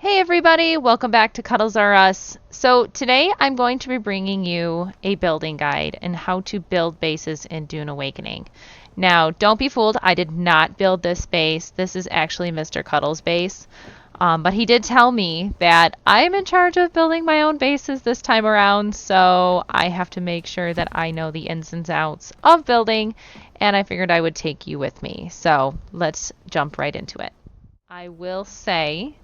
Hey everybody, welcome back to Cuddles R Us. So today I'm going to be bringing you a building guide and how to build bases in Dune Awakening. Now, don't be fooled, I did not build this base. This is actually Mr. Cuddles' base. But he did tell me that I'm in charge of building my own bases this time around, so I have to make sure that I know the ins and outs of building, and I figured I would take you with me. So let's jump right into it. I will say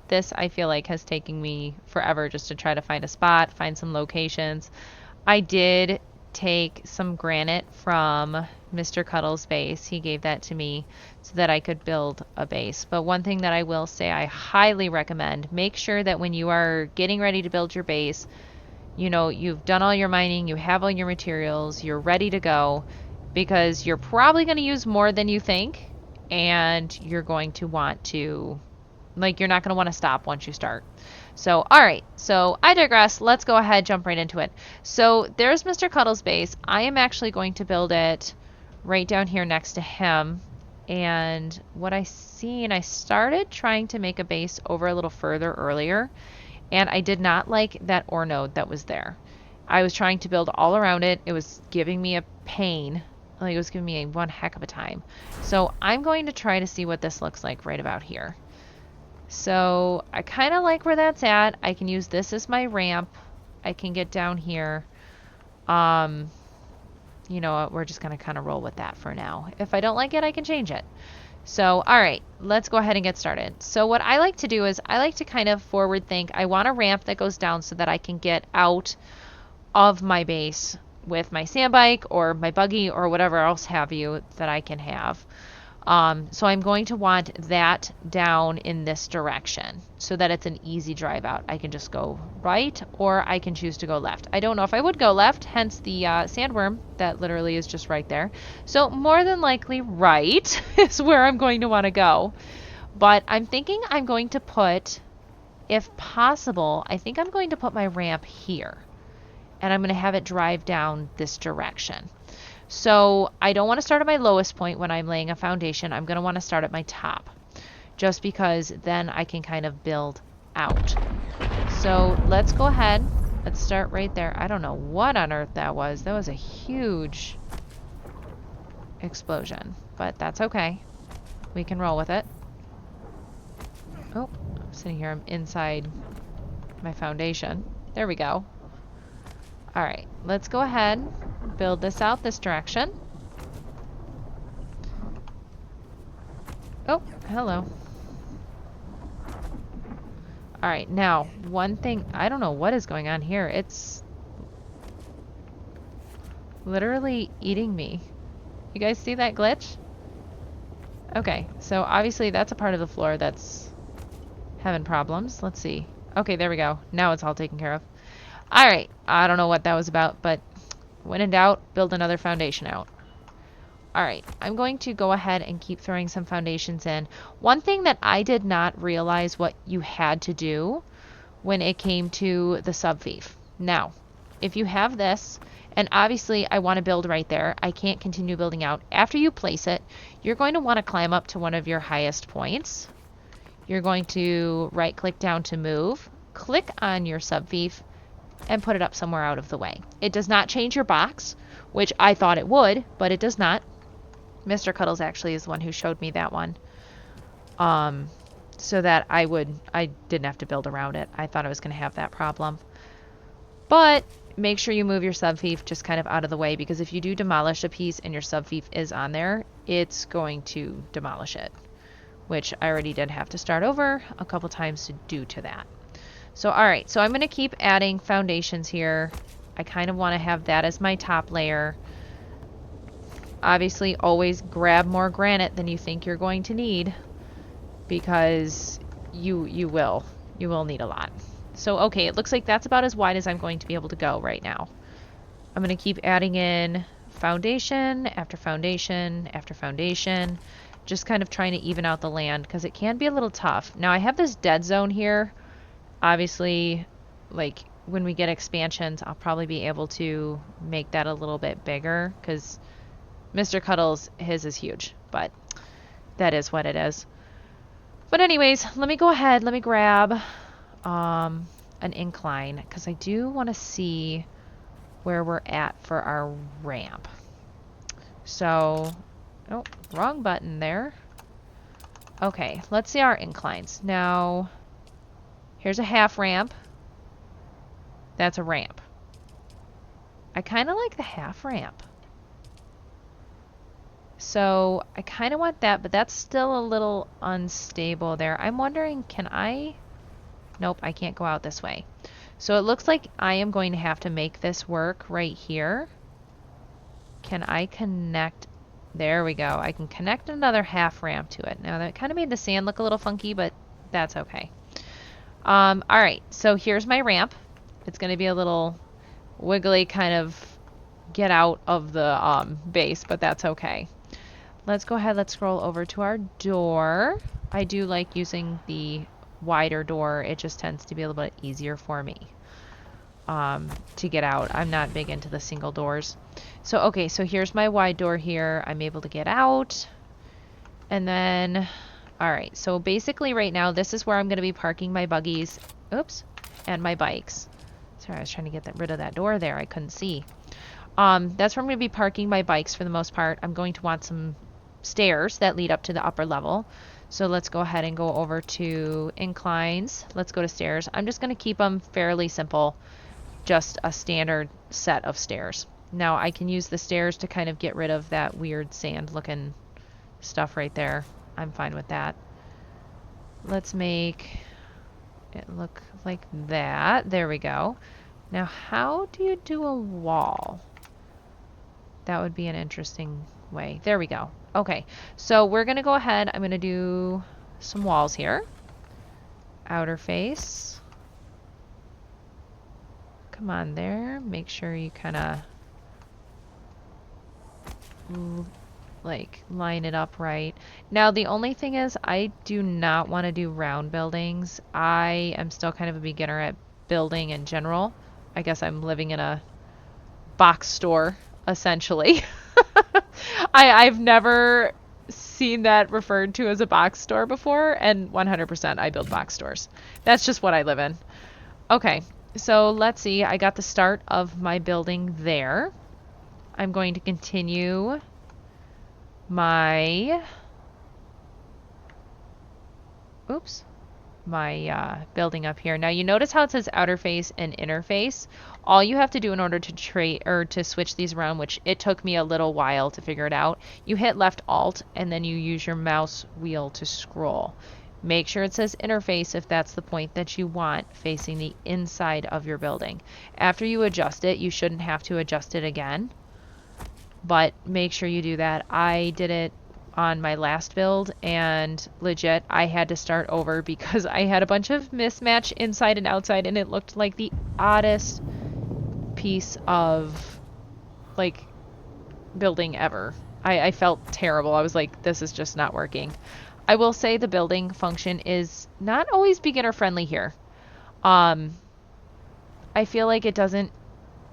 this I feel like has taken me forever just to try to find a spot, find some locations. I did take some granite from Mr. Cuddles' base. He gave that to me so that I could build a base. But one thing that I will say I highly recommend, make sure that when you are getting ready to build your base, you know, you've done all your mining, you have all your materials, you're ready to go, because you're probably going to use more than you think, and you're going to want to you're not going to want to stop once you start. So, all right. So, I digress. Let's go ahead, jump right into it. So, there's Mr. Cuddles' base. I am actually going to build it right down here next to him. And what I seen, I started trying to make a base over a little further earlier, and I did not like that ore node that was there. I was trying to build all around it. It was giving me a pain. Like, it was giving me one heck of a time. So, I'm going to try to see what this looks like right about here. So I kind of like where that's at. I can use this as my ramp. I can get down here. You know what? We're just going to kind of roll with that for now. If I don't like it, I can change it. So, all right, let's go ahead and get started. So what I like to do is I like to kind of forward think. I want a ramp that goes down so that I can get out of my base with my sand bike or my buggy or whatever else have you that I can have. So I'm going to want that down in this direction so that it's an easy drive out. I can just go right or I can choose to go left. I don't know if I would go left, hence the sandworm that literally is just right there. So more than likely right is where I'm going to want to go. But I'm thinking I'm going to put, if possible, I think I'm going to put my ramp here. And I'm going to have it drive down this direction. So I don't want to start at my lowest point when I'm laying a foundation. I'm going to want to start at my top, just because then I can kind of build out. So let's go ahead. Let's start right there. I don't know what on earth that was. That was a huge explosion, but that's okay. We can roll with it. Oh, I'm sitting here. I'm inside my foundation. There we go. All right, let's go ahead, build this out this direction. Oh, hello. All right, now, one thing, I don't know what is going on here. It's literally eating me. You guys see that glitch? Okay, so obviously that's a part of the floor that's having problems. Let's see. Okay, there we go. Now it's all taken care of. Alright, I don't know what that was about, but when in doubt, build another foundation out. Alright, I'm going to go ahead and keep throwing some foundations in. One thing that I did not realize what you had to do when it came to the Sub-fief. Now, if you have this, and obviously I want to build right there, I can't continue building out. After you place it, you're going to want to climb up to one of your highest points. You're going to right-click down to move, click on your Sub-fief, and put it up somewhere out of the way. It does not change your box, which I thought it would, but it does not. Mr. Cuddles actually is the one who showed me that one. So that I didn't have to build around it. I thought I was going to have that problem. But make sure you move your Sub-fief just kind of out of the way, because if you do demolish a piece and your Sub-fief is on there, it's going to demolish it, which I already did have to start over a couple times due to that. So, alright, so I'm going to keep adding foundations here. I kind of want to have that as my top layer. Obviously, always grab more granite than you think you're going to need, because you will need a lot. So, okay, it looks like that's about as wide as I'm going to be able to go right now. I'm going to keep adding in foundation after foundation after foundation, just kind of trying to even out the land, because it can be a little tough. Now, I have this dead zone here. Obviously, like, when we get expansions, I'll probably be able to make that a little bit bigger, because Mr. Cuddles, his is huge, but that is what it is. But anyways, let me go ahead. Let me grab an incline because I do want to see where we're at for our ramp. So, oh, wrong button there. Okay, let's see our inclines. Now, here's a half ramp. That's a ramp. I kind of like the half ramp. So, I kind of want that, but that's still a little unstable there. I'm wondering, can I? Nope, I can't go out this way. So it looks like I am going to have to make this work right here. Can I connect? There we go. I can connect another half ramp to it. Now that kind of made the sand look a little funky, but that's okay. All right, so here's my ramp. It's going to be a little wiggly kind of get out of the base, but that's okay. Let's go ahead. Let's scroll over to our door. I do like using the wider door. It just tends to be a little bit easier for me to get out. I'm not big into the single doors. So, okay, so here's my wide door here. I'm able to get out. And then, all right, so basically right now, this is where I'm going to be parking my buggies, oops, and my bikes. Sorry, I was trying to get rid of that door there. I couldn't see. That's where I'm going to be parking my bikes for the most part. I'm going to want some stairs that lead up to the upper level. So let's go ahead and go over to inclines. Let's go to stairs. I'm just going to keep them fairly simple, just a standard set of stairs. Now I can use the stairs to kind of get rid of that weird sand looking stuff right there. I'm fine with that. Let's make it look like that. There we go. Now how do you do a wall? That would be an interesting way. There we go. Okay, so we're going to go ahead. I'm going to do some walls here. Outer face. Come on there. Make sure you kind of like line it up right. Now the only thing is I do not want to do round buildings. I am still kind of a beginner at building in general. I guess I'm living in a box store essentially. I've never seen that referred to as a box store before, and 100% I build box stores. That's just what I live in. Okay, so let's see. I got the start of my building there. I'm going to continue my building up here. Now you notice how it says outer face and inner face. All you have to do in order to switch these around, which it took me a little while to figure it out, you hit left alt and then you use your mouse wheel to scroll. Make sure it says interface if that's the point that you want facing the inside of your building. After you adjust it, you shouldn't have to adjust it again, but make sure you do that. I did it on my last build and legit I had to start over because I had a bunch of mismatch inside and outside and it looked like the oddest piece of like building ever. I felt terrible. I was like, this is just not working. I will say the building function is not always beginner friendly here. I feel like it doesn't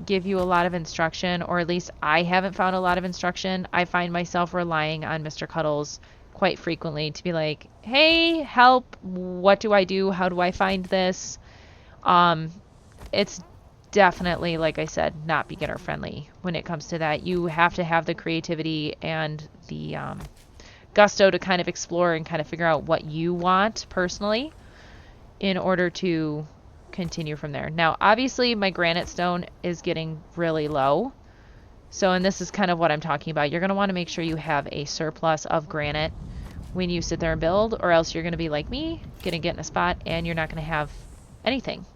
give you a lot of instruction, or at least I haven't found a lot of instruction. I find myself relying on Mr. Cuddles quite frequently to be like, hey, help, what do I do? How do I find this? It's definitely, like I said, not beginner friendly when it comes to that. You have to have the creativity and the gusto to kind of explore and kind of figure out what you want personally in order to continue from there. Now, obviously, my granite stone is getting really low. So, and this is kind of what I'm talking about. You're going to want to make sure you have a surplus of granite when you sit there and build, or else you're going to be like me, going to get in a spot and you're not going to have anything.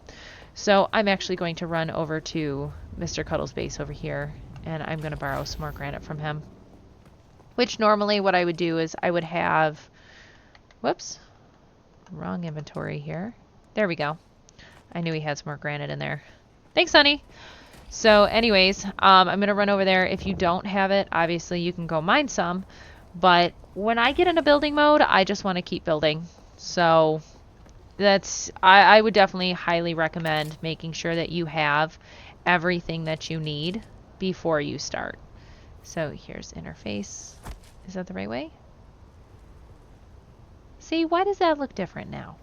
So I'm actually going to run over to Mr. Cuddles' base over here, and I'm going to borrow some more granite from him. Which normally what I would do is I would have, whoops, wrong inventory here. There we go. I knew he had some more granite in there. Thanks, honey. So anyways, I'm going to run over there. If you don't have it, obviously you can go mine some. But when I get into building mode, I just want to keep building. So I would definitely highly recommend making sure that you have everything that you need before you start. So here's interface. Is that the right way? See, why does that look different now?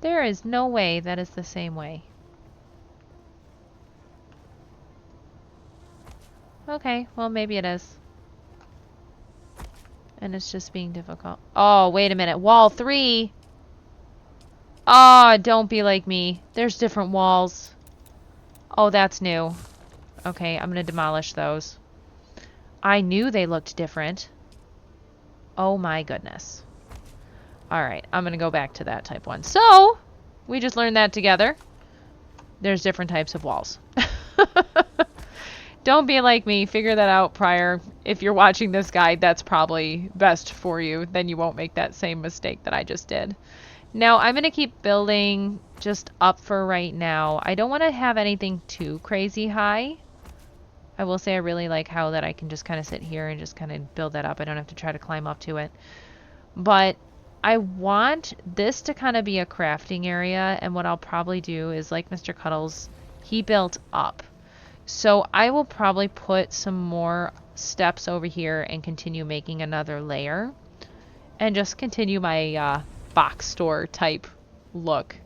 There is no way that is the same way. Okay, well maybe it is. And it's just being difficult. Oh, wait a minute. Wall 3! Oh, don't be like me. There's different walls. Oh, that's new. Okay, I'm gonna demolish those. I knew they looked different. Oh my goodness. Alright, I'm gonna go back to that type 1. So, we just learned that together. There's different types of walls. Don't be like me. Figure that out prior. If you're watching this guide, that's probably best for you. Then you won't make that same mistake that I just did. Now, I'm going to keep building just up for right now. I don't want to have anything too crazy high. I will say I really like how that I can just kind of sit here and just kind of build that up. I don't have to try to climb up to it. But I want this to kind of be a crafting area. And what I'll probably do is, like Mr. Cuddles, he built up. So I will probably put some more steps over here and continue making another layer. And just continue my box store type look.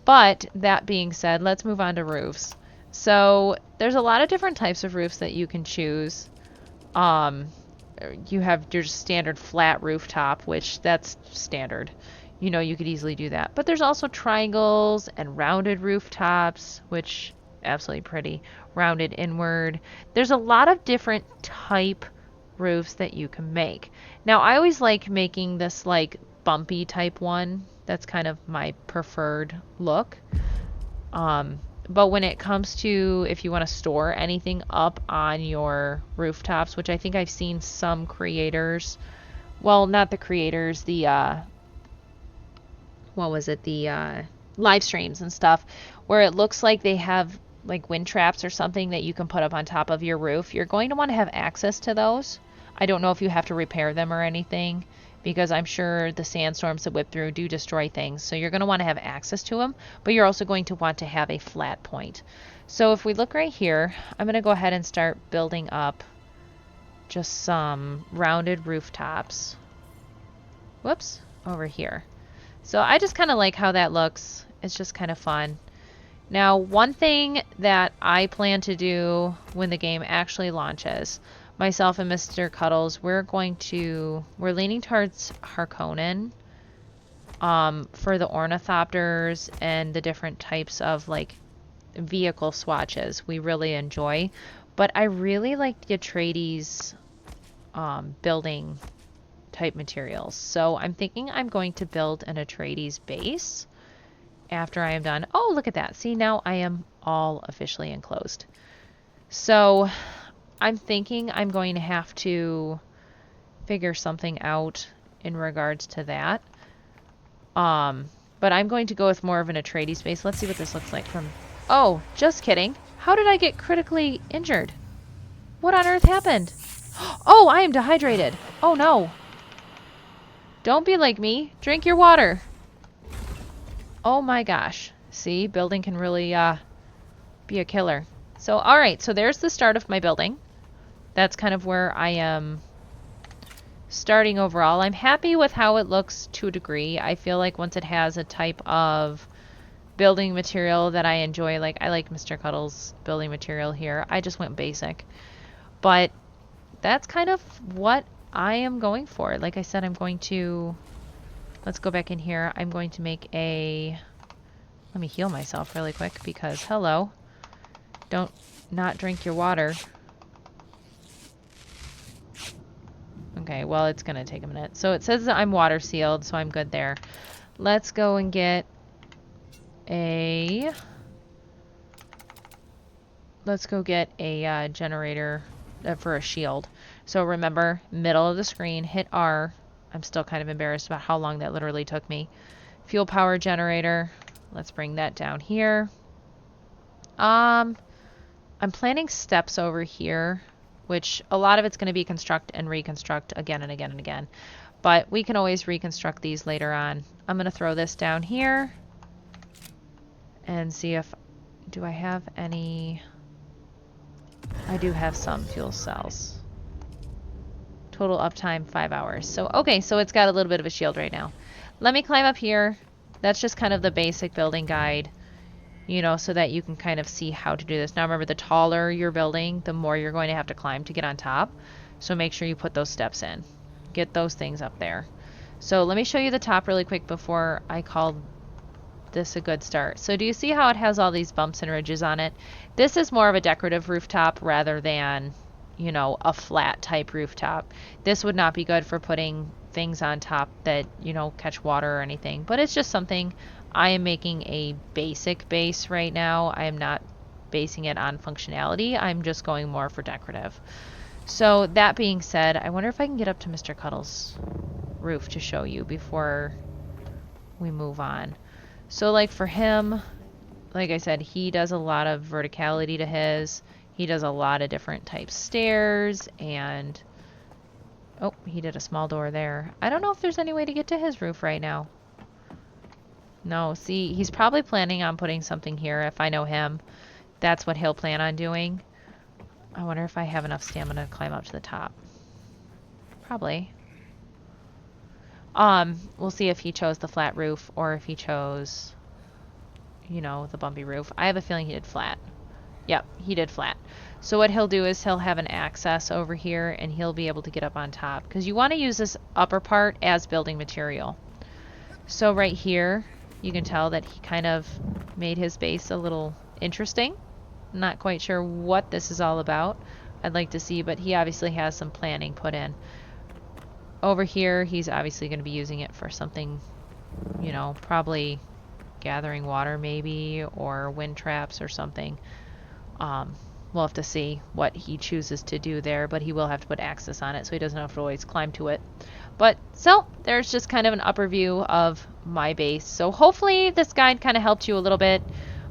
But that being said, let's move on to roofs. So there's a lot of different types of roofs that you can choose. You have your standard flat rooftop, which that's standard. You know, you could easily do that. But there's also triangles and rounded rooftops, which absolutely pretty. Rounded inward. There's a lot of different type roofs that you can make. Now, I always like making this like bumpy type one. That's kind of my preferred look. But when it comes to if you want to store anything up on your rooftops, which I think I've seen some creators, well, not the creators, the what was it, the live streams and stuff, where it looks like they have like wind traps or something that you can put up on top of your roof. You're going to want to have access to those. I don't know if you have to repair them or anything, because I'm sure the sandstorms that whip through do destroy things. So you're going to want to have access to them, but you're also going to want to have a flat point. So if we look right here, I'm going to go ahead and start building up just some rounded rooftops. Whoops, over here. So I just kind of like how that looks. It's just kind of fun. Now, one thing that I plan to do when the game actually launches, myself and Mr. Cuddles, we're leaning towards Harkonnen for the ornithopters and the different types of like vehicle swatches we really enjoy. But I really like the Atreides building type materials. So I'm thinking I'm going to build an Atreides base after I am done. Oh, look at that. See, now I am all officially enclosed. So I'm thinking I'm going to have to figure something out in regards to that. But I'm going to go with more of an Atreides base. Let's see what this looks like from... Oh, just kidding. How did I get critically injured? What on earth happened? Oh, I am dehydrated. Oh, no. Don't be like me. Drink your water. Oh my gosh. See, building can really be a killer. So, alright, so there's the start of my building. That's kind of where I am starting overall. I'm happy with how it looks to a degree. I feel like once it has a type of building material that I enjoy, like I like Mr. Cuddles' building material here. I just went basic. But that's kind of what I am going for. Like I said, I'm going to... Let's go back in here. I'm going to make a... Let me heal myself really quick because, hello. Don't not drink your water. Okay, well, it's going to take a minute. So it says that I'm water sealed, so I'm good there. Let's go and get a... Let's go get a generator for a shield. So remember, middle of the screen, hit R. I'm still kind of embarrassed about how long that literally took me. Fuel power generator. Let's bring that down here. I'm planning steps over here, which a lot of it's going to be construct and reconstruct again and again and again. But we can always reconstruct these later on. I'm going to throw this down here and see if... Do I have any... I do have some fuel cells. Total uptime 5 hours. So, okay, so it's got a little bit of a shield right now. Let me climb up here. That's just kind of the basic building guide, you know, so that you can kind of see how to do this. Now remember, the taller you're building, the more you're going to have to climb to get on top. So make sure you put those steps in. Get those things up there. So let me show you the top really quick before I call this a good start. So do you see how it has all these bumps and ridges on it? This is more of a decorative rooftop rather than, you know, a flat type rooftop. This would not be good for putting things on top that, you know, catch water or anything, but it's just something. I am making a basic base right now. I am not basing it on functionality. I'm just going more for decorative. So that being said, I wonder if I can get up to Mr. Cuddles' roof to show you before we move on. So like for him, like I said, he does a lot of verticality to his. He does a lot of different types of stairs, and oh, he did a small door there. I don't know if there's any way to get to his roof right now. No, see, he's probably planning on putting something here. If I know him, that's what he'll plan on doing. I wonder if I have enough stamina to climb up to the top. Probably. We'll see if he chose the flat roof or if he chose, you know, the bumpy roof. I have a feeling he did flat. Yep, he did flat. So what he'll do is he'll have an access over here and he'll be able to get up on top, because you want to use this upper part as building material. So right here, you can tell that he kind of made his base a little interesting. Not quite sure what this is all about. I'd like to see, but he obviously has some planning put in. Over here, he's obviously going to be using it for something, you know, probably gathering water maybe, or wind traps or something. We'll have to see what he chooses to do there, but he will have to put access on it so he doesn't have to always climb to it. But so there's just kind of an upper view of my base. So hopefully this guide kind of helped you a little bit.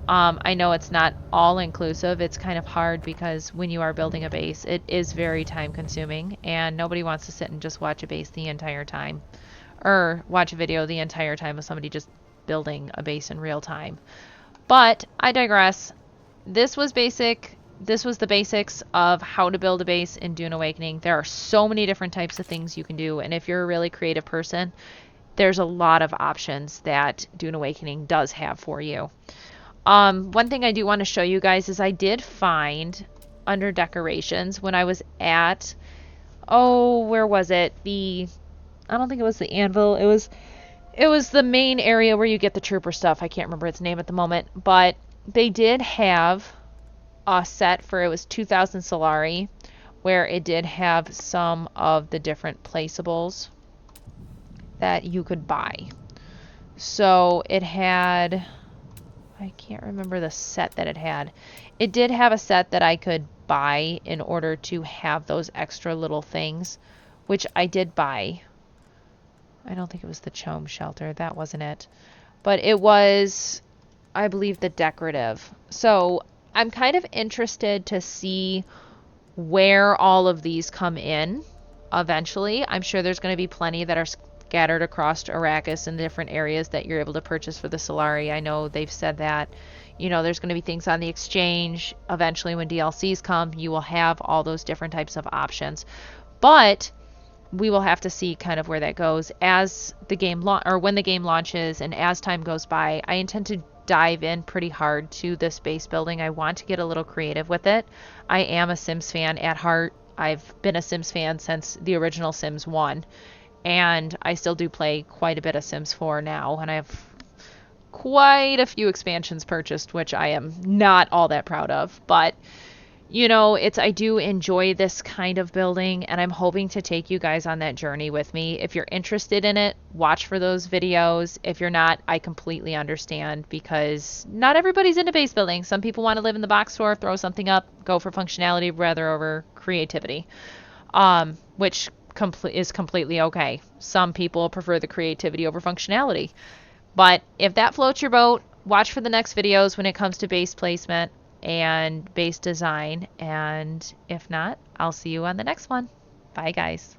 I know it's not all inclusive. It's kind of hard because when you are building a base, it is very time consuming, and nobody wants to sit and just watch a base the entire time, or watch a video the entire time of somebody just building a base in real time. But I digress. This was basic. This was the basics of how to build a base in Dune Awakening. There are so many different types of things you can do, and if you're a really creative person, there's a lot of options that Dune Awakening does have for you. One thing I do want to show you guys is I did find under decorations when I was at, oh, where was it? I don't think it was the anvil. It was the main area where you get the trooper stuff. I can't remember its name at the moment, but they did have a set for, it was 2,000 Solari, where it did have some of the different placeables that you could buy. So it had, I can't remember the set that it had. It did have a set that I could buy in order to have those extra little things, which I did buy. I don't think it was the Chome shelter. That wasn't it. But it was, I believe, the decorative. So I'm kind of interested to see where all of these come in eventually. I'm sure there's going to be plenty that are scattered across Arrakis in different areas that you're able to purchase for the Solari. I know they've said that, you know, there's going to be things on the exchange. Eventually when DLCs come, you will have all those different types of options. But we will have to see kind of where that goes as the game or when the game launches, and as time goes by. I intend to dive in pretty hard to this base building. I want to get a little creative with it. I am a Sims fan at heart. I've been a Sims fan since the original Sims 1, and I still do play quite a bit of Sims 4 now, and I have quite a few expansions purchased, which I am not all that proud of. But you know, I do enjoy this kind of building, and I'm hoping to take you guys on that journey with me. If you're interested in it, watch for those videos. If you're not, I completely understand, because not everybody's into base building. Some people want to live in the box store, throw something up, go for functionality rather over creativity, which is completely okay. Some people prefer the creativity over functionality. But if that floats your boat, watch for the next videos when it comes to base placement and base design, and if not, I'll see you on the next one. Bye guys.